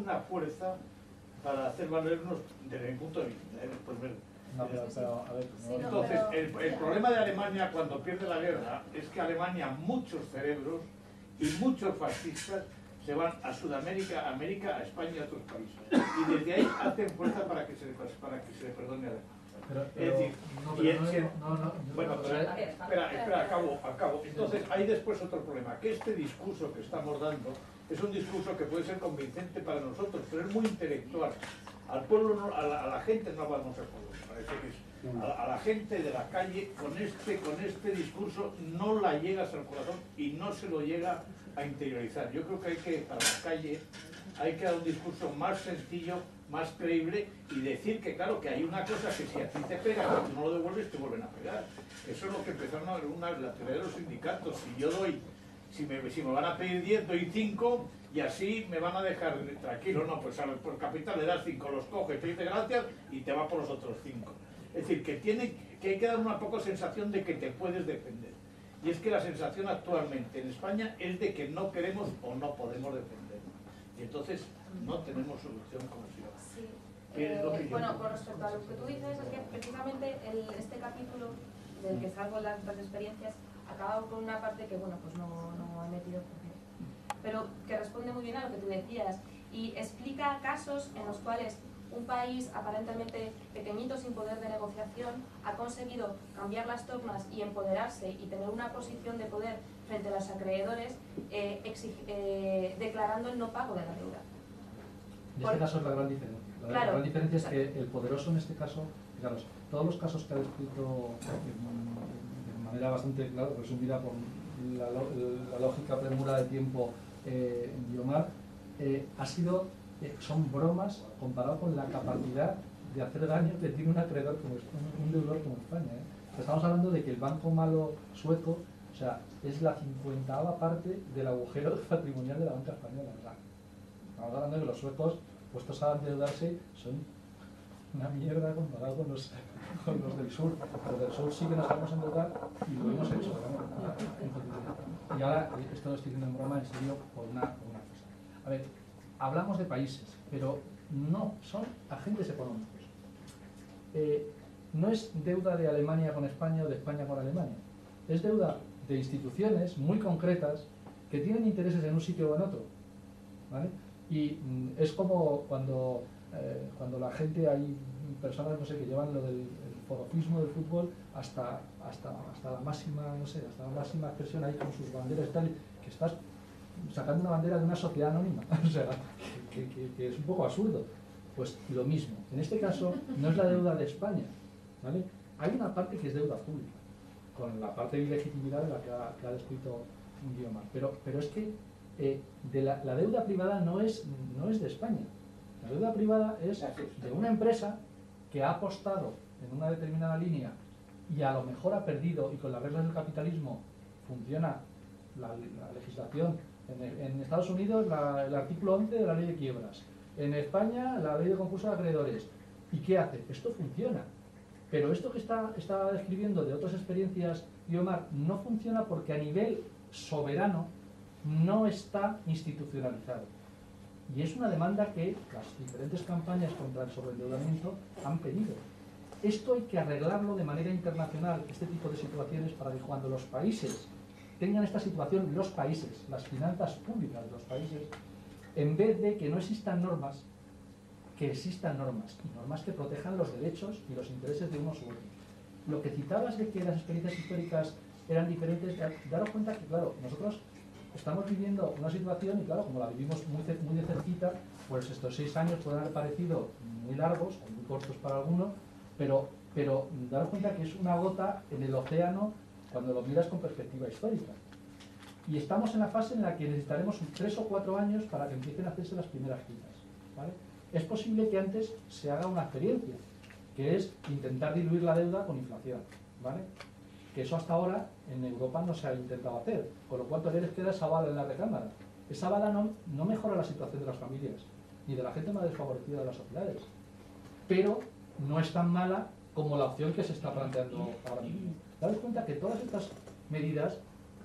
una fuerza para hacer valernos desde mi punto de vista. No, pero, a ver, Sí, no, entonces, pero- el problema de Alemania cuando pierde la guerra es que Alemania, muchos cerebros y muchos fascistas se van a Sudamérica, a América, a España y a otros países. Y desde ahí hacen fuerza para que se le perdone a Alemania. Es decir, bueno, espera, acabo. Entonces, hay después otro problema, que este discurso que estamos dando es un discurso que puede ser convincente para nosotros, pero es muy intelectual. Al pueblo, no, a la gente no vamos a pueblo, parece que es. A la gente de la calle, con este discurso no la llegas al corazón y no se lo llega a interiorizar. Yo creo que para la calle hay que dar un discurso más sencillo, más creíble y decir que claro, que hay una cosa que si a ti te pegan y tú no lo devuelves, te vuelven a pegar. Eso es lo que empezaron a ver la teoría de los sindicatos. Si yo doy, si me van a pedir 10, doy 5 y así me van a dejar tranquilo. No, pues por capital le das 5, los coges, te dice gracias y te va por los otros 5. Es decir, que hay que dar una poca sensación de que te puedes defender. Y es que la sensación actualmente en España es de que no queremos o no podemos defender. Y entonces no tenemos solución como si lo. Sí. Bueno, con respecto a lo que tú dices, es que precisamente este capítulo del que salgo las experiencias acaba con una parte que, bueno, pues no he metido, pero que responde muy bien a lo que tú decías y explica casos en los cuales un país aparentemente pequeñito sin poder de negociación ha conseguido cambiar las tornas y empoderarse y tener una posición de poder frente a los acreedores declarando el no pago de la deuda. En este caso es la gran diferencia. La gran diferencia es que el poderoso en este caso, fijaros, todos los casos que ha descrito de manera bastante clara, resumida por la lógica premura de tiempo Guiomar, son bromas comparado con la capacidad de hacer daño que tiene un acreedor como un deudor como España. Estamos hablando de que el banco malo sueco, o sea, es la 50ª parte del agujero patrimonial de la banca española, ¿verdad? Estamos hablando de que los suecos, puestos a endeudarse, son una mierda comparado con los del sur. Los del sur sí que nos vamos a endeudar y lo hemos hecho, ¿verdad? Y ahora, esto lo estoy diciendo en broma, en serio, por una cosa. A ver, hablamos de países, pero no, son agentes económicos. No es deuda de Alemania con España o de España con Alemania. Es deuda de instituciones muy concretas que tienen intereses en un sitio o en otro, ¿vale? Y es como cuando la gente, hay personas, no sé, que llevan lo del forofismo del fútbol hasta la máxima, no sé, hasta la máxima expresión ahí con sus banderas y tal, que estás sacando una bandera de una sociedad anónima, o sea, que es un poco absurdo. Pues lo mismo, en este caso no es la deuda de España, ¿vale? Hay una parte que es deuda pública, con la parte de ilegitimidad de la que ha descrito Guiomar, pero es que la deuda privada no es de España. La deuda privada es de una empresa que ha apostado en una determinada línea y a lo mejor ha perdido, y con las reglas del capitalismo funciona la legislación. En Estados Unidos el artículo 11 de la ley de quiebras, en España la ley de concurso de acreedores. ¿Y qué hace? Esto funciona. Pero esto que está describiendo de otras experiencias, Guiomar, no funciona porque a nivel soberano no está institucionalizado. Y es una demanda que las diferentes campañas contra el sobreendeudamiento han pedido. Esto hay que arreglarlo de manera internacional, este tipo de situaciones, para que cuando los países tengan esta situación, los países, las finanzas públicas de los países, en vez de que no existan normas, que existan normas, y normas que protejan los derechos y los intereses de unos u otros. Lo que citabas de que las experiencias históricas eran diferentes, daros cuenta que, claro, nosotros estamos viviendo una situación y, claro, como la vivimos muy de cerquita, pues estos 6 años pueden haber parecido muy largos o muy cortos para algunos, pero daros cuenta que es una gota en el océano cuando lo miras con perspectiva histórica. Y estamos en la fase en la que necesitaremos 3 o 4 años para que empiecen a hacerse las primeras quitas, ¿vale? Es posible que antes se haga una experiencia, que es intentar diluir la deuda con inflación, ¿vale? Que eso hasta ahora en Europa no se ha intentado hacer, con lo cual todavía les queda esa bala en la recámara. Esa bala no mejora la situación de las familias, ni de la gente más desfavorecida de las sociedades, pero no es tan mala como la opción que se está planteando ahora mismo. Daos cuenta que todas estas medidas,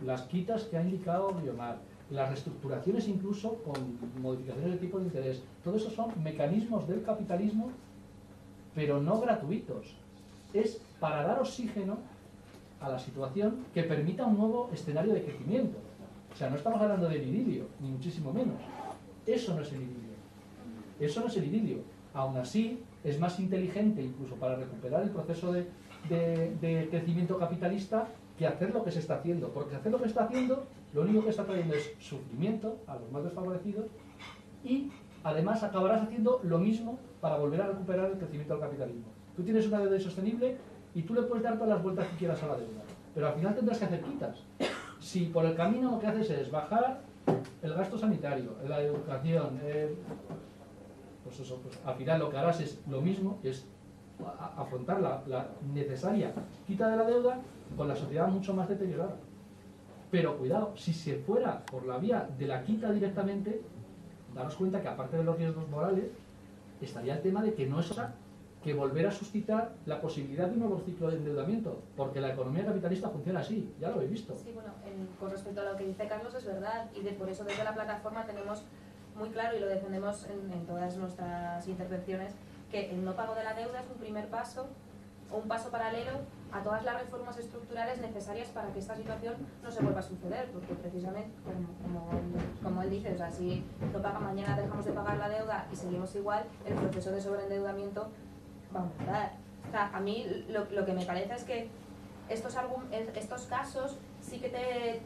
las quitas que ha indicado Guiomar, las reestructuraciones incluso con modificaciones de tipo de interés. Todo eso son mecanismos del capitalismo, pero no gratuitos. Es para dar oxígeno a la situación que permita un nuevo escenario de crecimiento. O sea, no estamos hablando del idilio, ni muchísimo menos. Eso no es el idilio. Eso no es el idilio. Aún así, es más inteligente incluso para recuperar el proceso de crecimiento capitalista que hacer lo que se está haciendo. Porque hacer lo que se está haciendo, lo único que está trayendo es sufrimiento a los más desfavorecidos y además acabarás haciendo lo mismo para volver a recuperar el crecimiento del capitalismo. Tú tienes una deuda insostenible y tú le puedes dar todas las vueltas que quieras a la deuda, pero al final tendrás que hacer quitas. Si por el camino lo que haces es bajar el gasto sanitario, la educación, pues eso, pues al final lo que harás es lo mismo, es afrontar la necesaria quita de la deuda con la sociedad mucho más deteriorada. Pero cuidado, si se fuera por la vía de la quita directamente, daros cuenta que aparte de los riesgos morales, estaría el tema de que no es otra que volver a suscitar la posibilidad de un nuevo ciclo de endeudamiento, porque la economía capitalista funciona así, ya lo habéis visto. Sí, bueno, con respecto a lo que dice Carlos es verdad, y por eso desde la plataforma tenemos muy claro, y lo defendemos en todas nuestras intervenciones, que el no pago de la deuda es un primer paso o un paso paralelo a todas las reformas estructurales necesarias para que esta situación no se vuelva a suceder, porque precisamente, como él dice, o sea, si no paga mañana dejamos de pagar la deuda y seguimos igual, el proceso de sobreendeudamiento va a aumentar. O sea, a mí lo que me parece es que estos casos sí que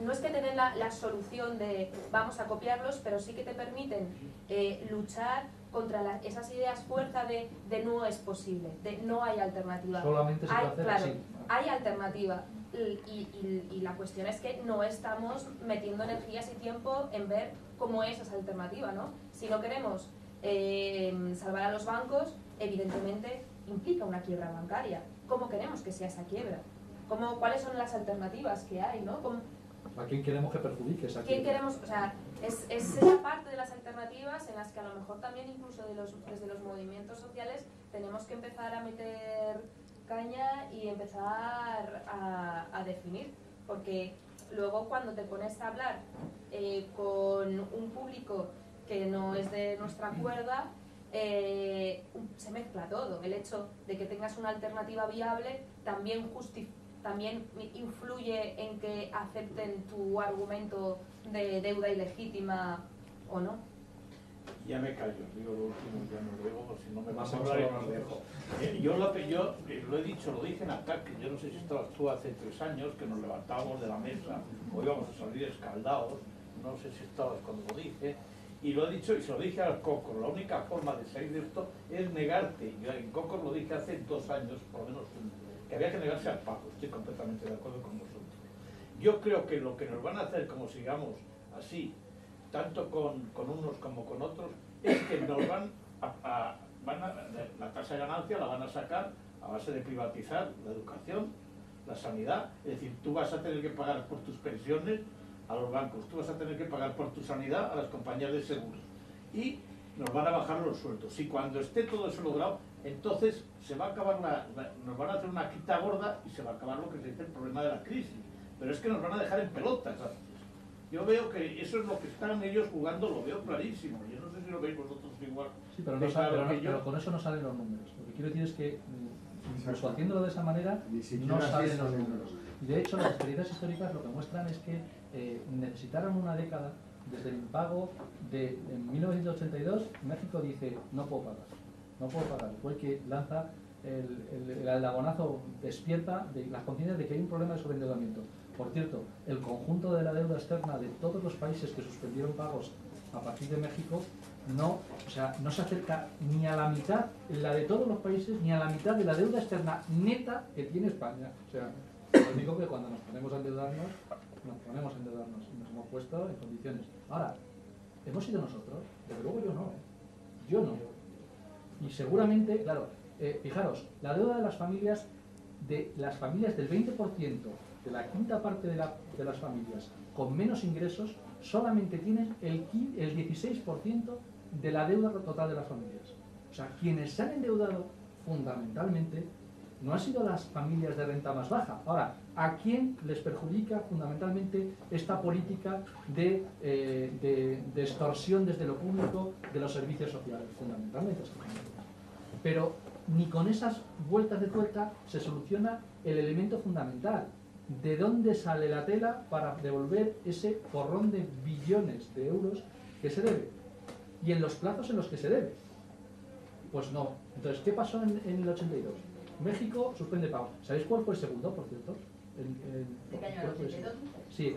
no es que te den la solución de vamos a copiarlos, pero sí que te permiten luchar contra esas ideas fuerza de no es posible, de no hay alternativa. Solamente se puede hacer claro, así. hay alternativa y la cuestión es que no estamos metiendo energías y tiempo en ver cómo es esa alternativa, ¿no? Si no queremos salvar a los bancos, evidentemente implica una quiebra bancaria. ¿Cómo queremos que sea esa quiebra? ¿Cuáles son las alternativas que hay, ¿no? ¿A quién queremos que perjudique esa quiebra? ¿Quién queremos? O sea, es esa parte de las alternativas en las que a lo mejor también incluso desde los movimientos sociales tenemos que empezar a meter caña y empezar a definir, porque luego cuando te pones a hablar con un público que no es de nuestra cuerda, se mezcla todo. El hecho de que tengas una alternativa viable también influye en que acepten tu argumento de deuda ilegítima o no. Ya me callo, digo lo último, ya no lo digo, si no me Más vas a o hablar y menos no lo dejo. Yo lo he dicho, lo dije en ACAC, que yo no sé si estabas tú hace 3 años, que nos levantábamos de la mesa, o íbamos a salir escaldados, no sé si estabas cuando lo dije, y lo he dicho y se lo dije al Cocor, la única forma de salir de esto es negarte. Yo en Cocor lo dije hace 2 años, por lo menos, que había que negarse al pago, estoy completamente de acuerdo con vosotros. Yo creo que lo que nos van a hacer, como sigamos así, tanto con unos como con otros, es que nos la tasa de ganancia la van a sacar a base de privatizar la educación, la sanidad. Es decir, tú vas a tener que pagar por tus pensiones a los bancos, tú vas a tener que pagar por tu sanidad a las compañías de seguros y nos van a bajar los sueldos. Y cuando esté todo eso logrado, entonces se va a acabar nos van a hacer una quita gorda y se va a acabar lo que se dice el problema de la crisis. Pero es que nos van a dejar en pelotas antes. Yo veo que eso es lo que están ellos jugando, lo veo clarísimo. Yo no sé si lo veis vosotros igual. Sí, pero con eso no salen los números. Lo que quiero decir es que, incluso haciéndolo de esa manera, no salen los números. Y de hecho, las experiencias históricas lo que muestran es que necesitaron una década desde el impago en 1982. México dice, no puedo pagar. Fue el que lanza el aldabonazo, despierta de las conciencias de que hay un problema de sobreendeudamiento. Por cierto, el conjunto de la deuda externa de todos los países que suspendieron pagos a partir de México no se acerca ni a la mitad, la de todos los países, ni a la mitad de la deuda externa neta que tiene España. O sea, lo único que cuando nos ponemos a endeudarnos y nos hemos puesto en condiciones. Ahora, ¿hemos sido nosotros? Desde luego yo no. Yo no. Y seguramente, claro, fijaros, la deuda de las familias del 20%, de la quinta parte de las familias con menos ingresos, solamente tienen el 16% de la deuda total de las familias. O sea, quienes se han endeudado fundamentalmente, no han sido las familias de renta más baja. Ahora, ¿a quién les perjudica fundamentalmente esta política de extorsión desde lo público de los servicios sociales? Fundamentalmente. Pero ni con esas vueltas de tuerca se soluciona el elemento fundamental. ¿De dónde sale la tela para devolver ese porrón de billones de euros que se debe? Y en los plazos en los que se debe. Pues no. Entonces, ¿qué pasó en el 82? México suspende pago. ¿Sabéis cuál fue el segundo, por cierto? ¿De qué año era? ¿82? Sí,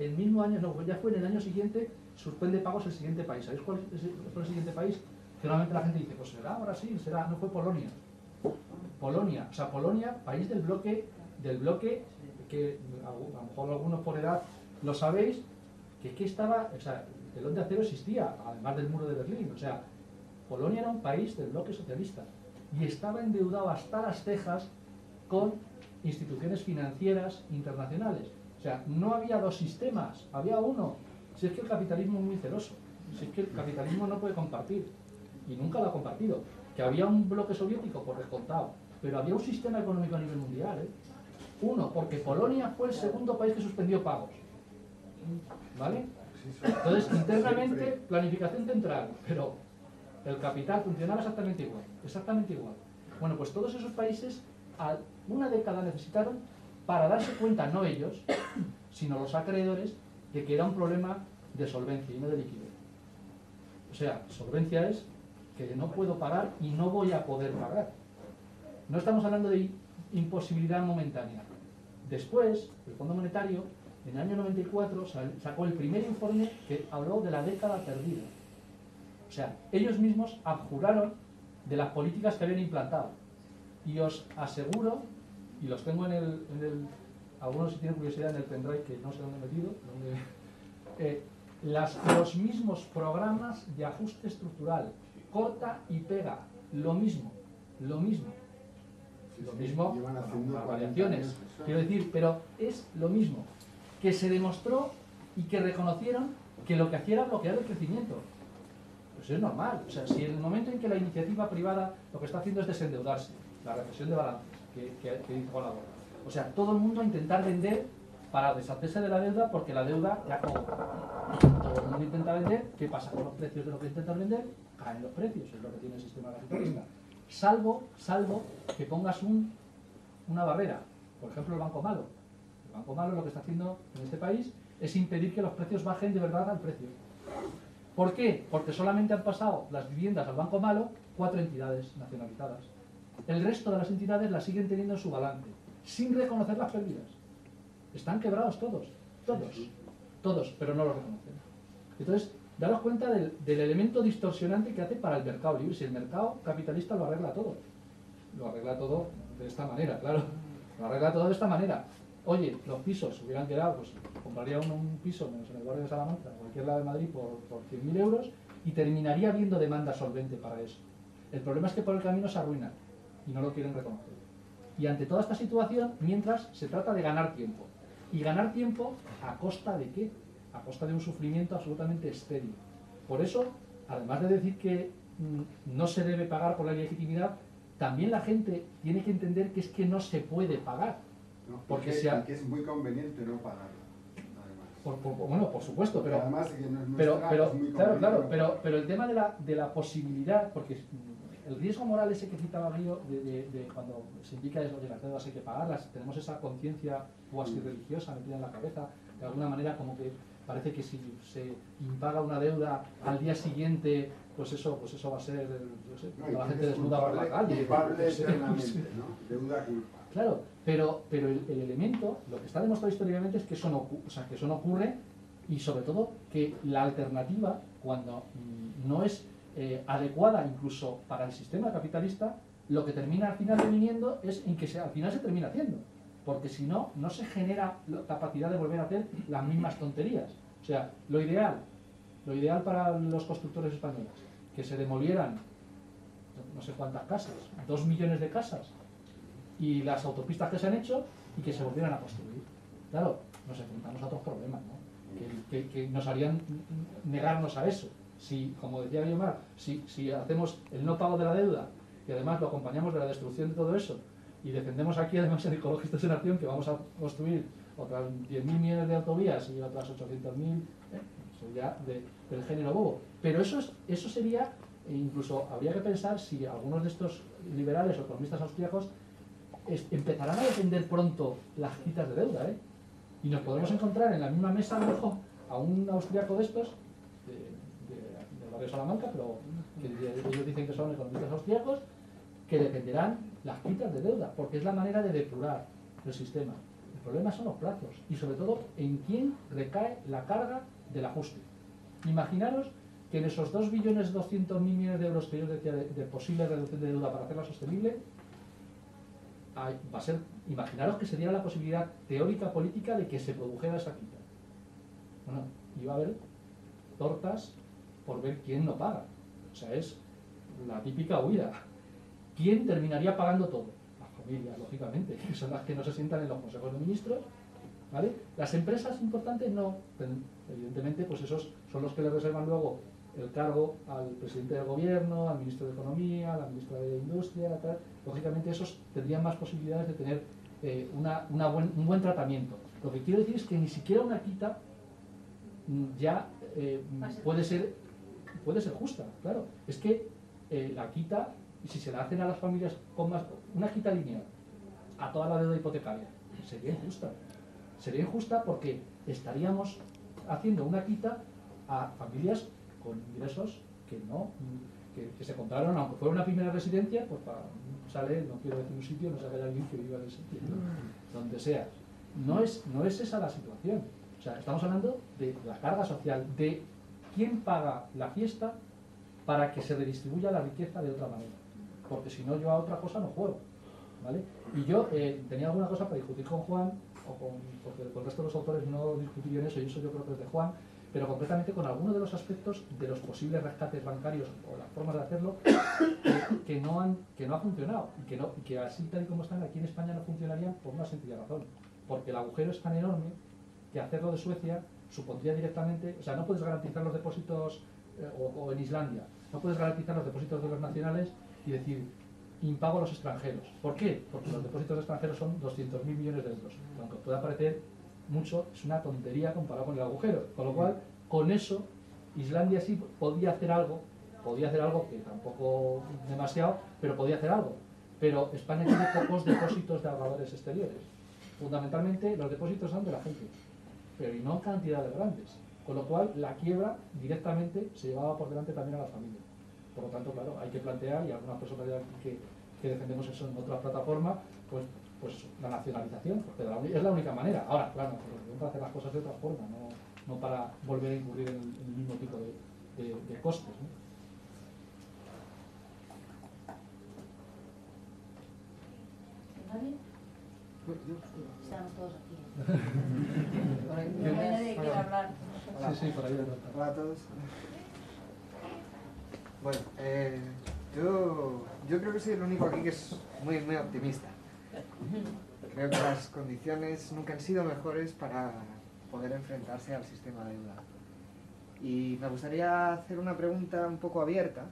el mismo año, no, ya fue en el año siguiente, suspende pagos el siguiente país. ¿Sabéis cuál fue el siguiente país? Que normalmente la gente dice, pues será, ahora sí, será. No, fue Polonia. Polonia, o sea, Polonia, país del bloque que a lo mejor algunos por edad lo sabéis, que es que estaba, o sea, el telón de acero existía, además del muro de Berlín. O sea, Polonia era un país del bloque socialista y estaba endeudado hasta las cejas con instituciones financieras internacionales. O sea, no había dos sistemas, había uno. Si es que el capitalismo es muy celoso, si es que el capitalismo no puede compartir, y nunca lo ha compartido. Que había un bloque soviético, por descontado, pero había un sistema económico a nivel mundial, ¿eh? Uno, porque Polonia fue el segundo país que suspendió pagos. ¿Vale? Entonces, internamente, planificación central, pero el capital funcionaba exactamente igual. Exactamente igual. Bueno, pues todos esos países, a una década necesitaron para darse cuenta, no ellos, sino los acreedores, de que era un problema de solvencia y no de liquidez. O sea, solvencia es que no puedo pagar y no voy a poder pagar. No estamos hablando de imposibilidad momentánea. Después, el Fondo Monetario, en el año 94, sacó el primer informe que habló de la década perdida. O sea, ellos mismos abjuraron de las políticas que habían implantado. Y os aseguro, y los tengo algunos si tienen curiosidad en el pendrive, que no sé dónde he metido, los mismos programas de ajuste estructural, corta y pega, lo mismo, con variaciones, quiero decir, pero es lo mismo, que se demostró y que reconocieron que lo que hacía era bloquear el crecimiento. Pues es normal, o sea, si en el momento en que la iniciativa privada lo que está haciendo es desendeudarse, la recesión de balances, que dijo la Borja. O sea, todo el mundo a intentar vender para deshacerse de la deuda, porque la deuda ya como todo el mundo intenta vender, ¿qué pasa con los precios de lo que intentas vender? Caen los precios, es lo que tiene el sistema capitalista. Salvo que pongas una barrera, por ejemplo el Banco Malo. El Banco Malo lo que está haciendo en este país es impedir que los precios bajen de verdad al precio. ¿Por qué? Porque solamente han pasado las viviendas al Banco Malo 4 entidades nacionalizadas. El resto de las entidades las siguen teniendo en su balance, sin reconocer las pérdidas. Están quebrados todos, pero no lo reconocen. Entonces, daros cuenta del elemento distorsionante que hace para el mercado libre. Si el mercado capitalista lo arregla todo de esta manera, claro, lo arregla todo de esta manera. Oye, los pisos hubieran quedado, pues compraría uno un piso menos en el barrio de Salamanca, en cualquier lado de Madrid, por 100.000 euros, y terminaría habiendo demanda solvente para eso. El problema es que por el camino se arruinan y no lo quieren reconocer. Y ante toda esta situación, mientras se trata de ganar tiempo. ¿Y ganar tiempo a costa de qué? A costa de un sufrimiento absolutamente estéril. Por eso, además de decir que no se debe pagar por la ilegitimidad, también la gente tiene que entender que es que no se puede pagar. No, porque que es muy conveniente no pagarla. Bueno, por supuesto, pero además que no es nuestra, es muy claro, pero el tema de la posibilidad, porque el riesgo moral ese que citaba Guido, de cuando se indica eso, que las deudas hay que pagarlas, tenemos esa conciencia cuasi religiosa metida en la cabeza, de alguna manera como que parece que si se impaga una deuda al día siguiente, pues eso va a ser, no sé, la gente desnuda por la calle. Culpable eternamente, ¿no? Deuda culpa. Claro, pero el elemento, lo que está demostrado históricamente es que eso no ocurre, y sobre todo que la alternativa, cuando no es adecuada incluso para el sistema capitalista, lo que termina al final deviniendo es en que al final se termina haciendo, porque si no, no se genera la capacidad de volver a hacer las mismas tonterías. O sea, lo ideal para los constructores españoles, que se demolieran no sé cuántas casas, 2 millones de casas, y las autopistas que se han hecho, y que se volvieran a construir. Claro, nos enfrentamos a otros problemas, ¿no? que nos harían negarnos a eso. Si, como decía Guiomar, si hacemos el no pago de la deuda y además lo acompañamos de la destrucción de todo eso, y defendemos aquí además en Ecologistas en Acción que vamos a construir otras 10.000 millones de autovías y otras 800.000, eso ya del género bobo. Pero eso sería, incluso habría que pensar si algunos de estos liberales o economistas austríacos empezarán a defender pronto las quitas de deuda, y nos podemos encontrar en la misma mesa a lo mejor a un austríaco de estos, del barrio Salamanca, pero que ellos dicen que son economistas austríacos, que defenderán las quitas de deuda, porque es la manera de depurar el sistema. El problema son los plazos y sobre todo en quién recae la carga del ajuste. Imaginaros que en esos 2.200.000 millones de euros que yo decía de posible reducción de deuda para hacerla sostenible, va a ser, imaginaros que se diera la posibilidad teórica política de que se produjera esa quita. Bueno, iba a haber tortas por ver quién no paga. O sea, es la típica huida. ¿Quién terminaría pagando todo? Las familias, lógicamente, que son las que no se sientan en los consejos de ministros, ¿vale? Las empresas importantes no. Evidentemente, pues esos son los que le reservan luego el cargo al presidente del gobierno, al ministro de Economía, a la ministra de Industria, tal. Lógicamente esos tendrían más posibilidades de tener un buen tratamiento. Lo que quiero decir es que ni siquiera una quita ya puede ser justa, claro. Es que la quita, si se la hacen a las familias con más, una quita lineal a toda la deuda hipotecaria, sería injusta. Sería injusta porque estaríamos haciendo una quita a familias con ingresos que se compraron, aunque fuera una primera residencia, pues sale, no quiero decir un sitio, no sabe alguien que viva en el sitio, ¿no? Donde sea. No es esa la situación. O sea, estamos hablando de la carga social, de quién paga la fiesta para que se redistribuya la riqueza de otra manera. Porque si no, yo a otra cosa no juego, ¿vale? Y yo tenía alguna cosa para discutir con Juan, porque con el resto de los autores no discutiría en eso, y eso yo creo que es de Juan, pero concretamente con algunos de los aspectos de los posibles rescates bancarios o las formas de hacerlo que no ha funcionado y que así tal y como están aquí en España no funcionarían por una sencilla razón, porque el agujero es tan enorme que hacerlo de Suecia supondría directamente, o sea, no puedes garantizar los depósitos o en Islandia, no puedes garantizar los depósitos de los nacionales y decir impago a los extranjeros. ¿Por qué? Porque los depósitos extranjeros son 200.000 millones de euros, aunque pueda parecer mucho, es una tontería comparado con el agujero, con lo cual, con eso, Islandia sí podía hacer algo que tampoco demasiado, pero podía hacer algo. Pero España tiene pocos depósitos de ahorradores exteriores. Fundamentalmente, los depósitos son de la gente, pero y no en cantidades grandes. Con lo cual, la quiebra directamente se llevaba por delante también a las familias. Por lo tanto, claro, hay que plantear, y algunas personas que defendemos eso en otra plataforma, pues la nacionalización, porque es la única manera. Ahora, claro, para hacer las cosas de otra forma, no para volver a incurrir en el mismo tipo de costes, ¿no? ¿Nadie? Estamos todos aquí. Nadie quiere hablar. Sí, por ahí. Hola a todos. Bueno, yo creo que soy el único aquí que es muy, muy optimista. Creo que las condiciones nunca han sido mejores para poder enfrentarse al sistema de deuda. Y me gustaría hacer una pregunta un poco abierta,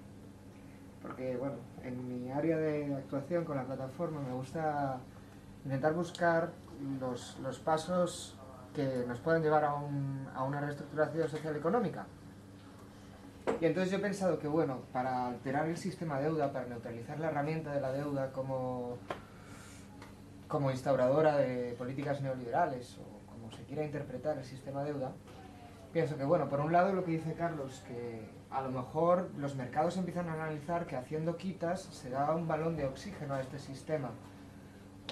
porque bueno, en mi área de actuación con la plataforma me gusta intentar buscar los pasos que nos pueden llevar a una reestructuración social económica. Y entonces yo he pensado que bueno, para alterar el sistema de deuda, para neutralizar la herramienta de la deuda como instauradora de políticas neoliberales o como se quiera interpretar el sistema de deuda, pienso que bueno, por un lado lo que dice Carlos, que a lo mejor los mercados empiezan a analizar que haciendo quitas se da un balón de oxígeno a este sistema,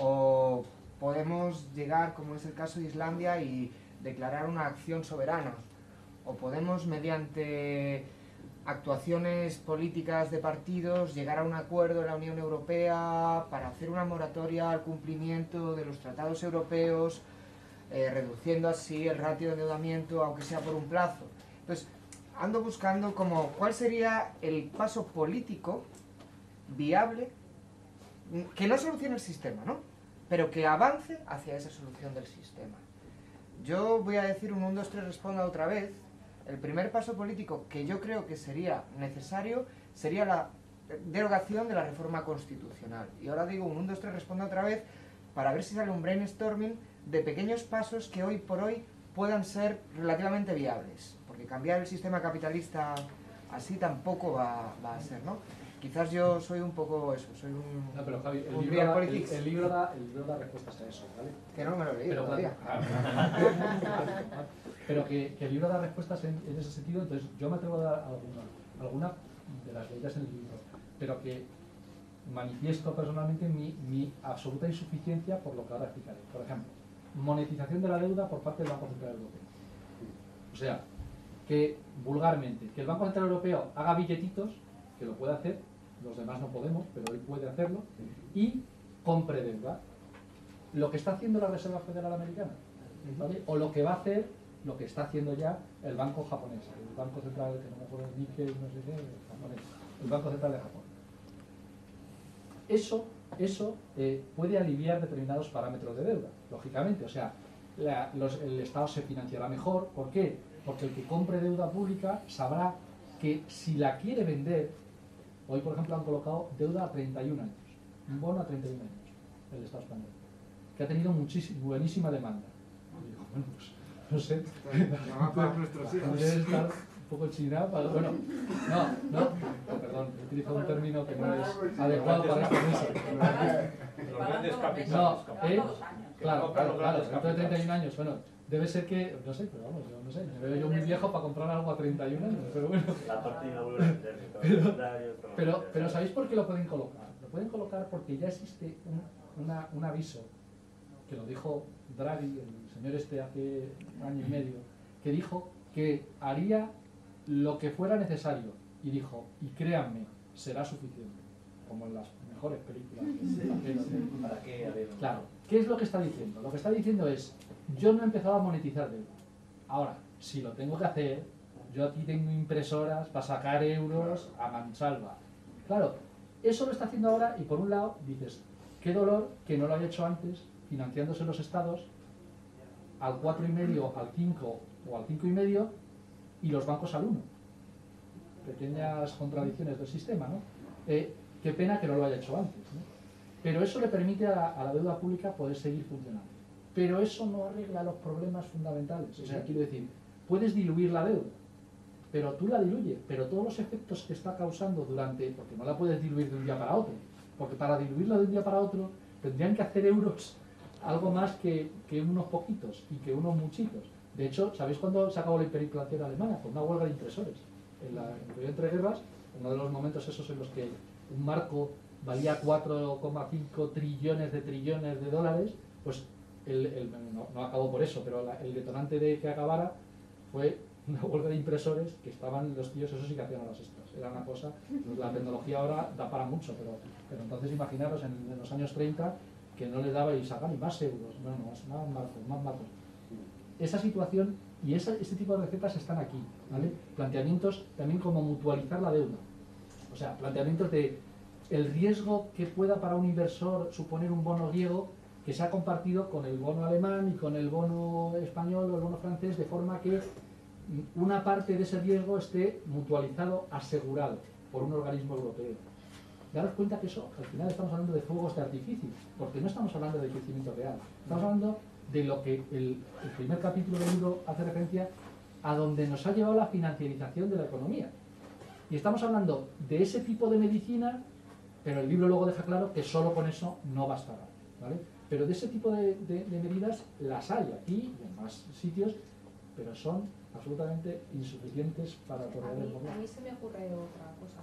o podemos llegar, como es el caso de Islandia, y declarar una acción soberana, o podemos mediante actuaciones políticas de partidos llegar a un acuerdo en la Unión Europea para hacer una moratoria al cumplimiento de los tratados europeos, reduciendo así el ratio de endeudamiento, aunque sea por un plazo. Entonces, ando buscando como cuál sería el paso político viable que no solucione el sistema, ¿no? Pero que avance hacia esa solución del sistema. Yo voy a decir un 1, 2, 3, responda otra vez. El primer paso político que yo creo que sería necesario sería la derogación de la reforma constitucional. Y ahora digo, un 1, 2, 3, responda otra vez, para ver si sale un brainstorming de pequeños pasos que hoy por hoy puedan ser relativamente viables. Porque cambiar el sistema capitalista así tampoco va a ser, ¿no? Quizás yo soy un poco eso, soy un... No, pero Javi, un realpolitik. el libro da respuestas a eso, ¿vale? Que no me lo he leído todavía. Pero que el libro da respuestas en ese sentido, entonces yo me atrevo a dar alguna de las leídas en el libro, pero que manifiesto personalmente mi absoluta insuficiencia por lo que ahora explicaré. Por ejemplo, monetización de la deuda por parte del Banco Central Europeo. O sea, que vulgarmente, que el Banco Central Europeo haga billetitos, que lo puede hacer, los demás no podemos, pero él puede hacerlo, y compre deuda. Lo que está haciendo la Reserva Federal Americana, ¿vale? O lo que va a hacer, lo que está haciendo ya el Banco Japonés, el Banco Central, que no me acuerdo, Nikkei, no sé qué, japonés, el Banco Central de Japón. Eso puede aliviar determinados parámetros de deuda, lógicamente. O sea, el Estado se financiará mejor. ¿Por qué? Porque el que compre deuda pública sabrá que si la quiere vender, hoy por ejemplo han colocado deuda a 31 años, un bono a 31 años, el Estado español, que ha tenido buenísima demanda. Y digo, bueno, pues no sé, Para nuestros hijos. debe estar un poco chinado para... Bueno, no, perdón, he utilizado un término que no es adecuado para esta mesa. Los grandes capitales. No, Claro, claro, dentro de 31 años, bueno, debe ser que, no sé, pero vamos, yo no sé, me veo yo muy viejo para comprar algo a 31 años, pero bueno. La tortilla vuelve a meterse. Pero ¿sabéis por qué lo pueden colocar? Lo pueden colocar porque ya existe un aviso, que lo dijo Draghi, el señor este, hace un año y medio, que dijo que haría lo que fuera necesario, y dijo, y créanme, será suficiente, como en las mejores películas. ¿Para qué? Claro, ¿qué es lo que está diciendo? Lo que está diciendo es, yo no he empezado a monetizar deuda. Ahora, si lo tengo que hacer, yo aquí tengo impresoras para sacar euros a mansalva. Claro, eso lo está haciendo ahora y por un lado dices, qué dolor que no lo haya hecho antes, financiándose los estados al 4,5, al 5 o al 5,5 y los bancos al 1. Pequeñas contradicciones del sistema, ¿no? Qué pena que no lo haya hecho antes, ¿no? Pero eso le permite a la deuda pública poder seguir funcionando. Pero eso no arregla los problemas fundamentales. O sea, quiero decir, puedes diluir la deuda, pero tú la diluyes, pero todos los efectos que está causando porque no la puedes diluir de un día para otro, porque para diluirla de un día para otro tendrían que hacer euros algo más que unos poquitos y que unos muchitos. De hecho, ¿sabéis cuándo se acabó la hiperinflación alemana? Con una huelga de impresores. En el periodo entre guerras, uno de los momentos esos en los que un marco valía 4,5 trillones de dólares, pues no acabó por eso, pero el detonante de que acabara fue una huelga de impresores, que estaban los tíos, eso sí que hacían horas extras. Era una cosa, la tecnología ahora da para mucho, pero entonces imaginaros en los años 30 que no les daba y sacan y más euros, más marcos. Esa situación y este tipo de recetas están aquí, ¿vale? Planteamientos también como mutualizar la deuda. O sea, planteamientos de el riesgo que pueda para un inversor suponer un bono griego que se ha compartido con el bono alemán y con el bono español o el bono francés, de forma que una parte de ese riesgo esté mutualizado, asegurado por un organismo europeo. Daros cuenta que eso, al final estamos hablando de fuegos de artificio, porque no estamos hablando de crecimiento real, estamos hablando de lo que el primer capítulo del libro hace referencia a donde nos ha llevado la financiarización de la economía. Y estamos hablando de ese tipo de medicina, pero el libro luego deja claro que solo con eso no bastará, ¿vale? Pero de ese tipo de medidas las hay aquí y en más sitios, pero son absolutamente insuficientes para correr el problema. A mí se me ocurre otra cosa.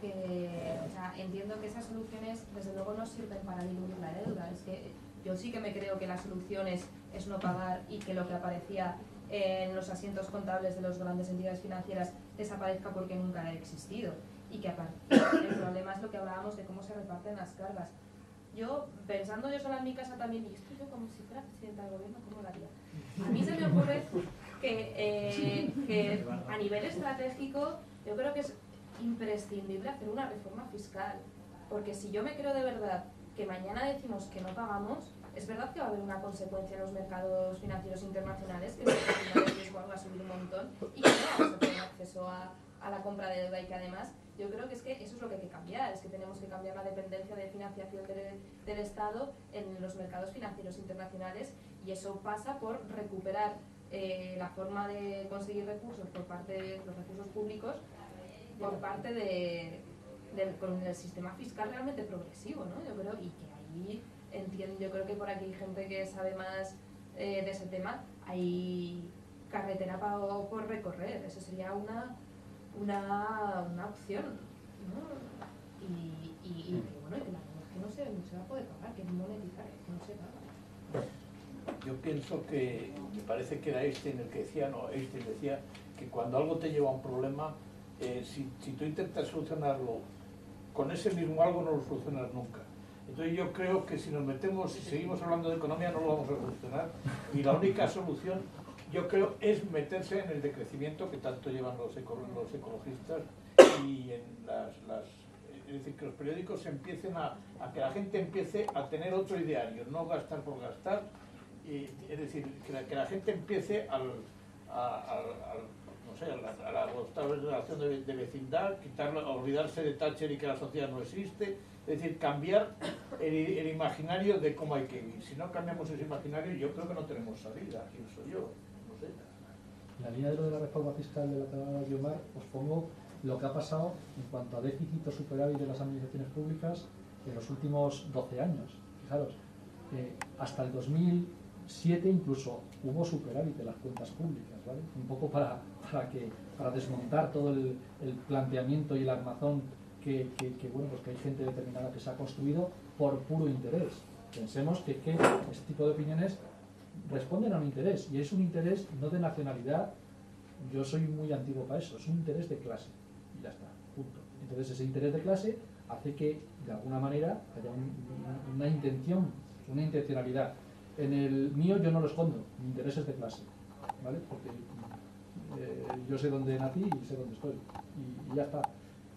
O sea, entiendo que esas soluciones desde luego no sirven para diluir la deuda. Es que yo sí que me creo que la solución es no pagar y que lo que aparecía en los asientos contables de las grandes entidades financieras desaparezca porque nunca ha existido. Y que aparte el problema es lo que hablábamos de cómo se reparten las cargas. Yo, pensando yo sola en mi casa también, y esto yo como si fuera presidenta del gobierno, ¿cómo lo haría? A mí se me ocurre que a nivel estratégico yo creo que es imprescindible hacer una reforma fiscal, porque si yo me creo de verdad que mañana decimos que no pagamos, es verdad que va a haber una consecuencia en los mercados financieros internacionales, que el riesgo va a subir un montón y que no vamos a tener acceso a a la compra de deuda y que además yo creo que es que eso es lo que hay que cambiar, es que tenemos que cambiar la dependencia de financiación del Estado en los mercados financieros internacionales y eso pasa por recuperar la forma de conseguir recursos por parte de los recursos públicos por parte con el sistema fiscal realmente progresivo, ¿no? Yo creo, y que ahí entiendo, yo creo que por aquí hay gente que sabe más de ese tema, hay carretera por recorrer, eso sería una opción, ¿no? Y que bueno, que no se va a poder pagar, que es monetizar, que no se paga. Yo pienso que, me parece que era Einstein el que decía, no, Einstein decía que cuando algo te lleva a un problema, si tú intentas solucionarlo con ese mismo algo no lo solucionas nunca. Entonces yo creo que si nos metemos, si seguimos hablando de economía no lo vamos a solucionar y la única solución yo creo es meterse en el decrecimiento que tanto llevan los ecologistas y en es decir, que los periódicos empiecen a que la gente empiece a tener otro ideario, no gastar por gastar, es decir, que la gente empiece a la relación de vecindad, olvidarse de Thatcher y que la sociedad no existe, es decir, cambiar el imaginario de cómo hay que vivir. Si no cambiamos ese imaginario, yo creo que no tenemos salida, pienso yo, no sé. En la línea de lo de la reforma fiscal de la que hablaba Guiomar, os pongo lo que ha pasado en cuanto a déficit o superávit de las administraciones públicas en los últimos 12 años. Fijaros, hasta el 2007 incluso hubo superávit de las cuentas públicas, ¿vale? Un poco para desmontar todo el planteamiento y el armazón que bueno, pues que hay gente determinada que se ha construido por puro interés. Pensemos que este tipo de opiniones responden a un interés, y es un interés no de nacionalidad. Yo soy muy antiguo para eso, es un interés de clase y ya está, punto. Entonces ese interés de clase hace que de alguna manera haya una intención, una intencionalidad. En el mío yo no lo escondo, mi interés es de clase, ¿vale? Porque yo sé dónde nací y sé dónde estoy y ya está.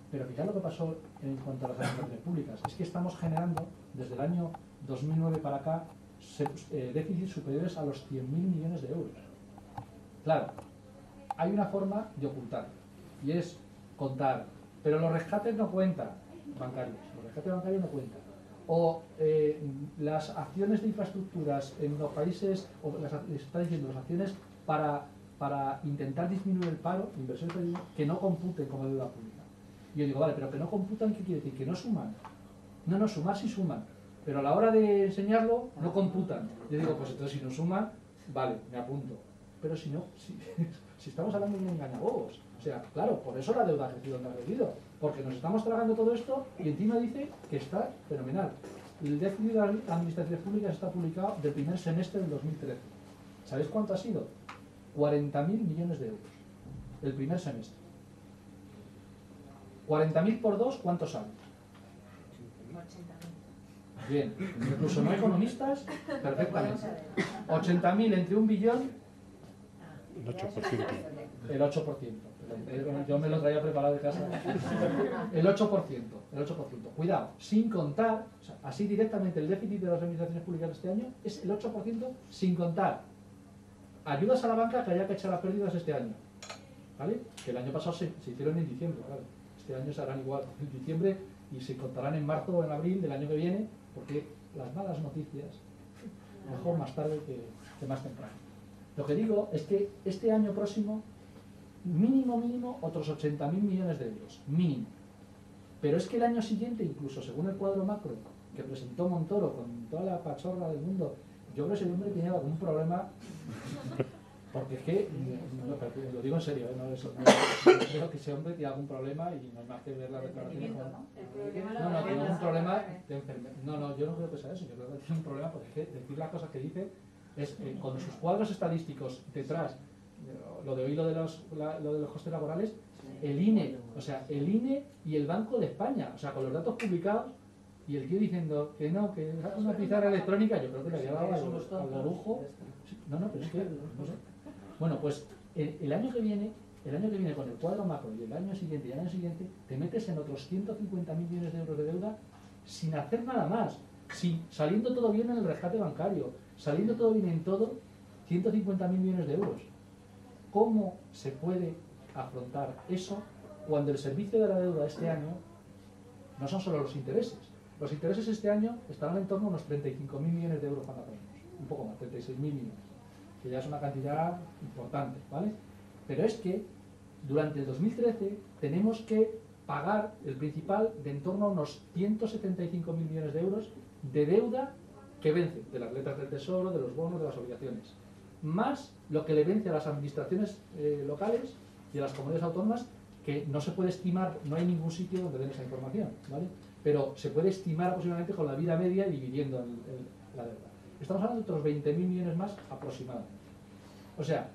Pero fíjate lo que pasó en cuanto a las administraciones públicas, es que estamos generando desde el año 2009 para acá déficits superiores a los 100.000 millones de euros. Claro, hay una forma de ocultarlo y es contar, pero los rescates no cuentan bancarios, los rescates bancarios no cuentan. O las acciones de infraestructuras en los países, o les está diciendo las acciones para intentar disminuir el paro, inversiones que no computen como deuda pública. Y yo digo, vale, pero que no computan, ¿qué quiere decir? Que no suman. No, sumar sí suman, pero a la hora de enseñarlo no computan. Yo digo, pues entonces si no suman, vale, me apunto. Pero si no, si estamos hablando de un engañabobos. O sea, claro, por eso la deuda ha crecido donde ha crecido, porque nos estamos tragando todo esto y encima dice que está fenomenal. El déficit de las administraciones públicas está publicado del primer semestre del 2013. ¿Sabéis cuánto ha sido? 40.000 millones de euros. El primer semestre. 40.000 por 2, ¿cuánto sale? 80.000. Bien, incluso no economistas, perfectamente. 80.000 entre 1 billón. El 8%. El 8%. Yo me lo traía preparado de casa. El 8%. Cuidado, sin contar, o sea, así directamente el déficit de las administraciones públicas de este año es el 8% sin contar ayudas a la banca que haya que echar a pérdidas este año. ¿Vale? Que el año pasado se hicieron en diciembre, claro. Este año se harán igual en diciembre y se contarán en marzo o en abril del año que viene, porque las malas noticias, mejor más tarde que más temprano. Lo que digo es que este año próximo, mínimo, otros 80.000 millones de euros, mínimo. Pero es que el año siguiente, incluso según el cuadro macro que presentó Montoro con toda la pachorra del mundo, yo creo que ese hombre tiene algún problema, porque es que, lo digo en serio, creo que ese hombre tiene algún problema y no hay más que ver las declaraciones. No, tiene algún problema de enfermedad. No, yo no creo que sea eso, yo creo que tiene un problema porque es que decir las cosas que dice es, con sus cuadros estadísticos detrás, lo de hoy, lo de los costes laborales, el INE y el Banco de España, o sea, con los datos publicados, y el tío diciendo que no, que es una pizarra electrónica, yo creo que le había dado al lujo. No, pero es que, no sé. Bueno, pues el año que viene con el cuadro macro y el año siguiente, te metes en otros 150.000 millones de euros de deuda sin hacer nada más, saliendo todo bien en el rescate bancario, saliendo todo bien en todo, 150.000 millones de euros. ¿Cómo se puede afrontar eso cuando el servicio de la deuda este año no son solo los intereses. Los intereses este año estarán en torno a unos 35.000 millones de euros más o menos, un poco más, 36.000 millones, que ya es una cantidad importante, ¿vale? Pero es que durante el 2013 tenemos que pagar el principal de en torno a unos 175.000 millones de euros de deuda que vence, de las letras del Tesoro, de los bonos, de las obligaciones, más lo que le vence a las administraciones locales y a las comunidades autónomas, que no se puede estimar, no hay ningún sitio donde den esa información, ¿vale? Pero se puede estimar aproximadamente con la vida media y dividiendo la deuda. Estamos hablando de otros 20.000 millones más aproximadamente. O sea,